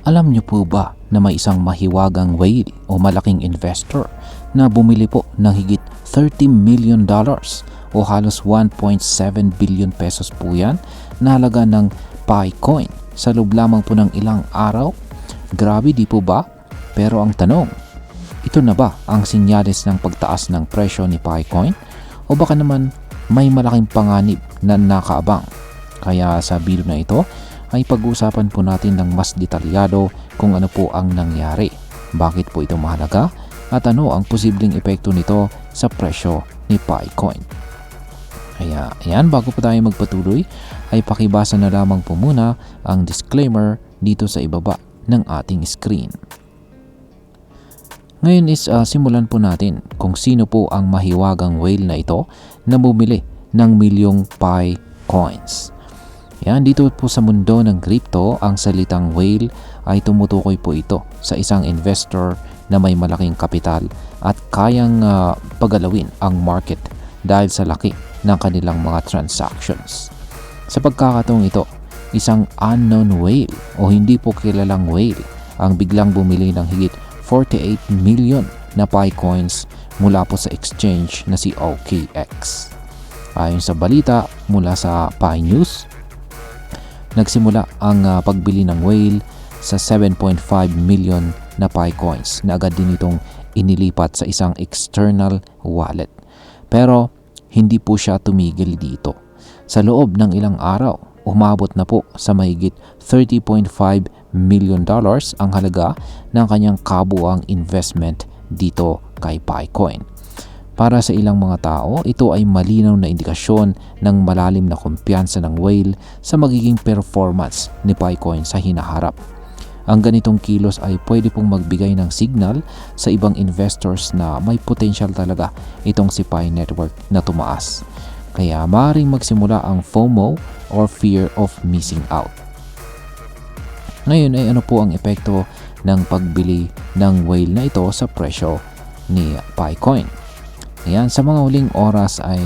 Alam niyo po ba na may isang mahiwagang whale o malaking investor na bumili po ng higit $30 million o halos 1.7 billion pesos po yan na halaga ng Picoin sa loob lamang po ng ilang araw? Grabe, di po ba? Pero ang tanong, ito na ba ang sinyales ng pagtaas ng presyo ni Picoin? O baka naman may malaking panganib na nakaabang? Kaya sa video na ito ay pag-uusapan po natin ng mas detalyado kung ano po ang nangyari, bakit po ito mahalaga, at ano ang posibleng epekto nito sa presyo ni Picoin. Kaya ayan, bago po tayo magpatuloy ay pakibasa na lamang po muna ang disclaimer dito sa ibaba ng ating screen. Ngayon is simulan po natin kung sino po ang mahiwagang whale na ito na bumili ng milyong Picoins. Yan, dito po sa mundo ng crypto, ang salitang whale ay tumutukoy po ito sa isang investor na may malaking kapital at kayang pagalawin ang market dahil sa laki ng kanilang mga transactions. Sa pagkakataong ito, isang unknown whale o hindi po kilalang whale ang biglang bumili ng higit 48 million na Picoins mula po sa exchange na si OKX. Ayon sa balita mula sa Pi News, nagsimula ang pagbili ng whale sa 7.5 million na Picoins na agad din itong inilipat sa isang external wallet. Pero hindi po siya tumigil dito. Sa loob ng ilang araw, umabot na po sa mahigit $30.5 million ang halaga ng kanyang kabuuang investment dito kay Picoin. Para sa ilang mga tao, ito ay malinaw na indikasyon ng malalim na kumpiyansa ng whale sa magiging performance ni Picoin sa hinaharap. Ang ganitong kilos ay pwede pong magbigay ng signal sa ibang investors na may potential talaga itong si Pi Network na tumaas. Kaya maaaring magsimula ang FOMO or fear of missing out. Ngayon ay ano po ang epekto ng pagbili ng whale na ito sa presyo ni Picoin? Ayan, sa mga huling oras ay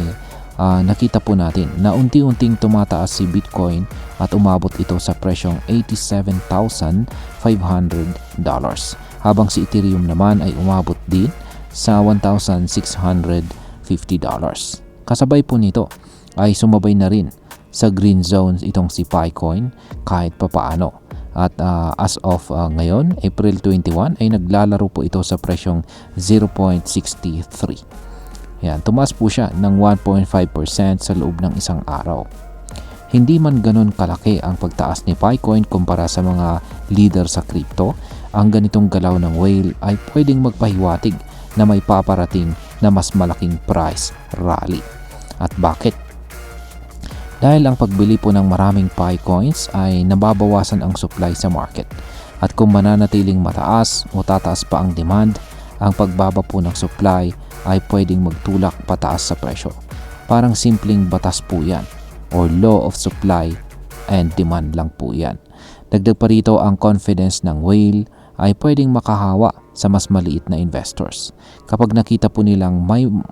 nakita po natin na unti-unting tumataas si Bitcoin at umabot ito sa presyong $87,500 habang si Ethereum naman ay umabot din sa $1,650. Kasabay po nito ay sumabay na rin sa green zones itong si Picoin kahit papaano. At as of ngayon, April 21 ay naglalaro po ito sa presyong 0.63. Yan, tumaas po siya ng 1.5% sa loob ng isang araw. Hindi man ganun kalaki ang pagtaas ni Picoin kumpara sa mga leader sa crypto, ang ganitong galaw ng whale ay pwedeng magpahiwatig na may paparating na mas malaking price rally. At bakit? Dahil ang pagbili po ng maraming Picoins ay nababawasan ang supply sa market. At kung mananatiling mataas o tataas pa ang demand, ang pagbaba po ng supply ay pwedeng magtulak pataas sa presyo. Parang simpleng batas po yan or law of supply and demand lang po yan. Dagdag pa rito, ang confidence ng whale ay pwedeng makahawa sa mas maliit na investors. Kapag nakita po nilang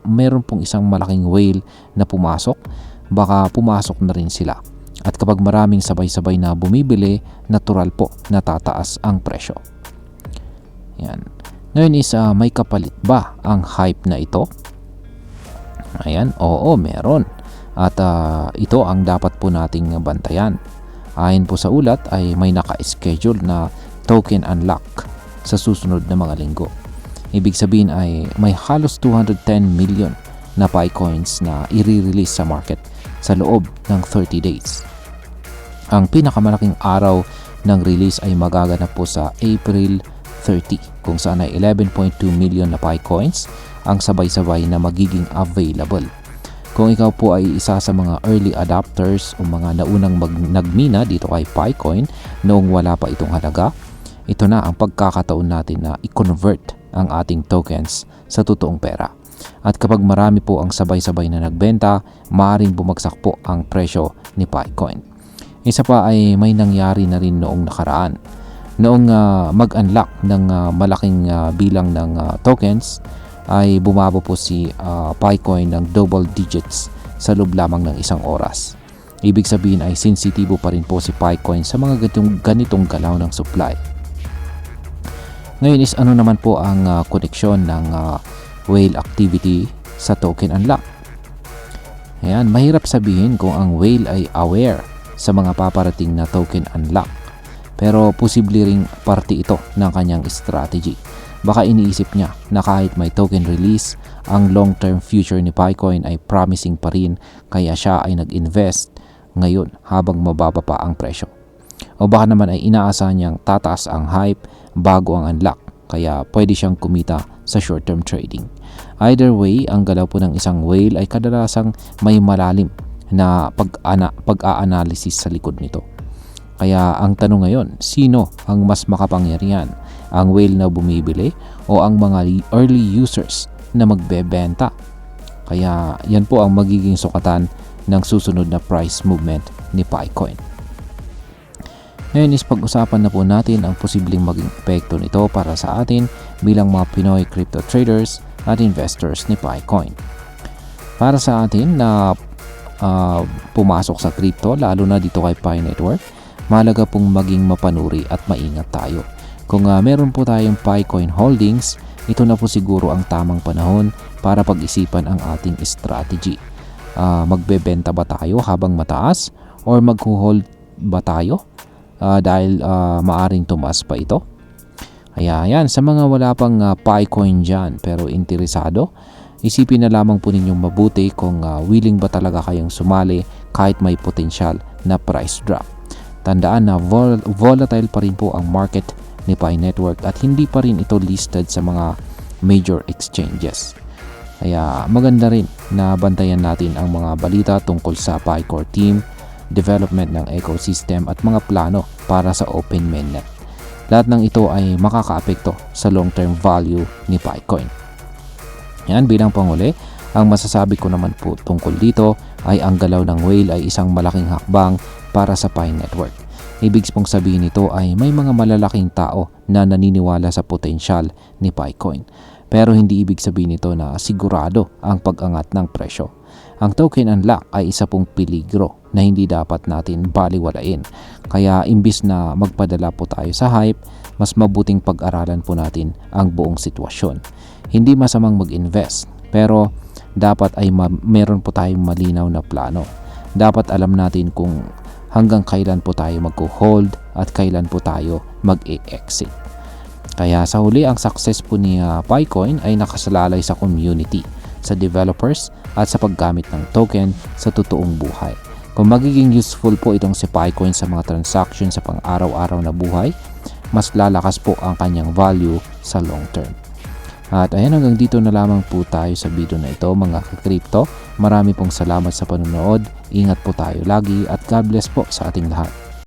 meron pong isang malaking whale na pumasok, baka pumasok na rin sila. At kapag maraming sabay-sabay na bumibili, natural po na tataas ang presyo. Yan. Ngayon is may kapalit ba ang hype na ito? Ayan, oo, meron. At ito ang dapat po nating bantayan. Ayon po sa ulat ay may naka-schedule na token unlock sa susunod na mga linggo. Ibig sabihin ay may halos 210 million na Picoins na i-release sa market sa loob ng 30 days. Ang pinakamalaking araw ng release ay magaganap po sa April 30 kung saan ay 11.2 million na Picoins ang sabay-sabay na magiging available. Kung ikaw po ay isa sa mga early adopters o mga naunang nagmina dito kay Picoin noong wala pa itong halaga, ito na ang pagkakataon natin na i-convert ang ating tokens sa totoong pera. At kapag marami po ang sabay-sabay na nagbenta, maaaring bumagsak po ang presyo ni Picoin. Isa pa ay may nangyari na rin noong nakaraan. Noong mag-unlock ng malaking bilang ng tokens, ay bumaba po si Picoin ng double digits sa loob lamang ng isang oras. Ibig sabihin ay sensitibo pa rin po si Picoin sa mga ganitong galaw ng supply. Ngayon is ano naman po ang koneksyon ng whale activity sa token unlock. Ayan, mahirap sabihin kung ang whale ay aware sa mga paparating na token unlock. Pero posible ring parte ito ng kanyang strategy. Baka iniisip niya na kahit may token release, ang long-term future ni Picoin ay promising pa rin, kaya siya ay nag-invest ngayon habang mababa pa ang presyo. O baka naman ay inaasahan niyang tataas ang hype bago ang unlock, kaya pwede siyang kumita sa short-term trading. Either way, ang galaw po ng isang whale ay kadalasang may malalim na pag-a-analysis sa likod nito. Kaya ang tanong ngayon, sino ang mas makapangyarihan? Ang whale na bumibili o ang mga early users na magbebenta? Kaya yan po ang magiging sukatan ng susunod na price movement ni Picoin. Ngayon is pag-usapan na po natin ang posibleng maging epekto nito para sa atin bilang mga Pinoy crypto traders at investors ni Picoin. Para sa atin na pumasok sa crypto, lalo na dito kay Pi Network, mahalaga pong maging mapanuri at maingat tayo. Kung meron po tayong Picoin holdings, ito na po siguro ang tamang panahon para pag-isipan ang ating strategy. Magbebenta ba tayo habang mataas or mag-hold ba tayo dahil maaring tumaas pa ito? Kaya yan, sa mga wala pang Picoin dyan pero interesado, isipin na lamang po ninyong mabuti kung willing ba talaga kayong sumali kahit may potensyal na price drop. Tandaan na volatile pa rin po ang market ni Pi Network at hindi pa rin ito listed sa mga major exchanges. Kaya maganda rin na bantayan natin ang mga balita tungkol sa Pi Core team, development ng ecosystem at mga plano para sa open mainnet. Lahat ng ito ay makakaapekto sa long-term value ni Picoin. Yan, bilang panguli, ang masasabi ko naman po tungkol dito ay ang galaw ng whale ay isang malaking hakbang para sa Pi Network. Ibig pong sabihin nito ay may mga malalaking tao na naniniwala sa potensyal ni Picoin. Pero hindi ibig sabihin nito na sigurado ang pag-angat ng presyo. Ang token unlock ay isa pong peligro na hindi dapat natin baliwalain. Kaya imbis na magpadala po tayo sa hype, mas mabuting pag-aralan po natin ang buong sitwasyon. Hindi masamang mag-invest, pero dapat ay meron po tayong malinaw na plano. Dapat alam natin kung hanggang kailan po tayo mag-hold at kailan po tayo mag-exit. Kaya sa huli, ang success po ni Picoin ay nakasalalay sa community, sa developers at sa paggamit ng token sa totoong buhay. Kung magiging useful po itong si Picoin sa mga transaction sa pang-araw-araw na buhay, mas lalakas po ang kanyang value sa long term. At ayan, hanggang dito na lamang po tayo sa video na ito mga ka-crypto. Marami pong salamat sa panonood. Ingat po tayo lagi at God bless po sa ating lahat.